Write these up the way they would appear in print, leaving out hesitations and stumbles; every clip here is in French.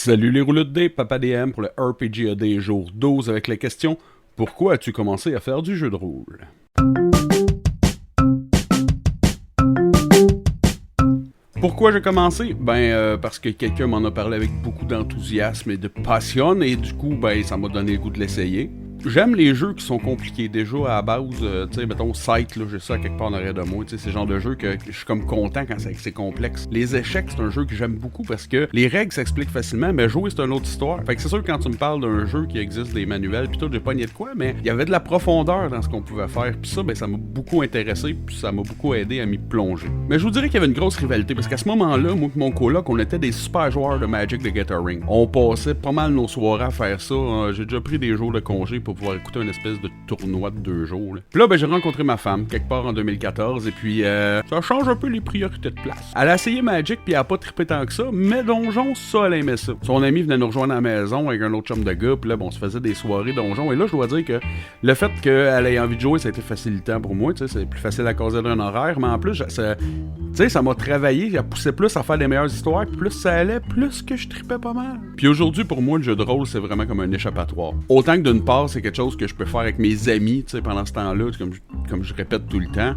Salut les rouleaux de dés, Papa DM pour le RPGAD jour 12 avec la question « Pourquoi as-tu commencé à faire du jeu de rôle? » Pourquoi j'ai commencé? Parce que quelqu'un m'en a parlé avec beaucoup d'enthousiasme et de passion et du coup, ça m'a donné le goût de l'essayer. J'aime les jeux qui sont compliqués. Déjà, à la base, tu sais, mettons, Sight, là, j'ai ça quelque part en arrière de moi. Tu sais, c'est le genre de jeu que je suis comme content quand c'est complexe. Les échecs, c'est un jeu que j'aime beaucoup parce que les règles s'expliquent facilement, mais jouer, c'est une autre histoire. Fait que c'est sûr que quand tu me parles d'un jeu qui existe des manuels, pis tout, j'ai pogné de quoi, mais il y avait de la profondeur dans ce qu'on pouvait faire. Pis ça, ça m'a beaucoup intéressé, puis ça m'a beaucoup aidé à m'y plonger. Mais je vous dirais qu'il y avait une grosse rivalité parce qu'à ce moment-là, moi et mon coloc, on était des super joueurs de Magic the Gathering. On passait pas mal nos soirées à faire ça. J'ai déjà pris des jours de congé pour pouvoir écouter une espèce de tournoi de 2 jours. Puis là, j'ai rencontré ma femme quelque part en 2014 et puis ça change un peu les priorités de place. Elle a essayé Magic puis elle a pas trippé tant que ça, mais Donjon, ça, elle aimait ça. Son ami venait nous rejoindre à la maison avec un autre chum de gars, puis là, on se faisait des soirées Donjon et là, je dois dire que le fait qu'elle ait envie de jouer, ça a été facilitant pour moi, tu sais, c'est plus facile à causer d'un horaire, mais en plus, ça m'a travaillé, ça poussait plus à faire des meilleures histoires, puis plus ça allait, plus que je trippais pas mal. Puis aujourd'hui, pour moi, le jeu de rôle, c'est vraiment comme un échappatoire. Autant que d'une part, c'est quelque chose que je peux faire avec mes amis, tu sais, pendant ce temps-là, comme je répète tout le temps.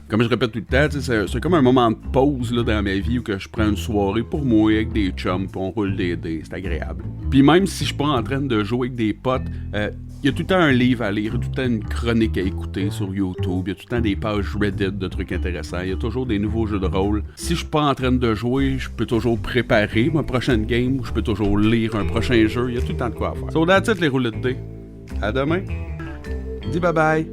C'est comme un moment de pause là, dans ma vie où que je prends une soirée pour moi avec des chums, puis on roule des dés, c'est agréable. Puis même si je suis pas en train de jouer avec des potes, il y a tout le temps un livre à lire, tout le temps une chronique à écouter sur YouTube, il y a tout le temps des pages Reddit de trucs intéressants, il y a toujours des nouveaux jeux de rôle. Si je suis pas en train de jouer, je peux toujours préparer ma prochaine game, ou je peux toujours lire un prochain jeu, il y a tout le temps de quoi faire. So that's it les roulettes de dés. À demain. Dis bye bye.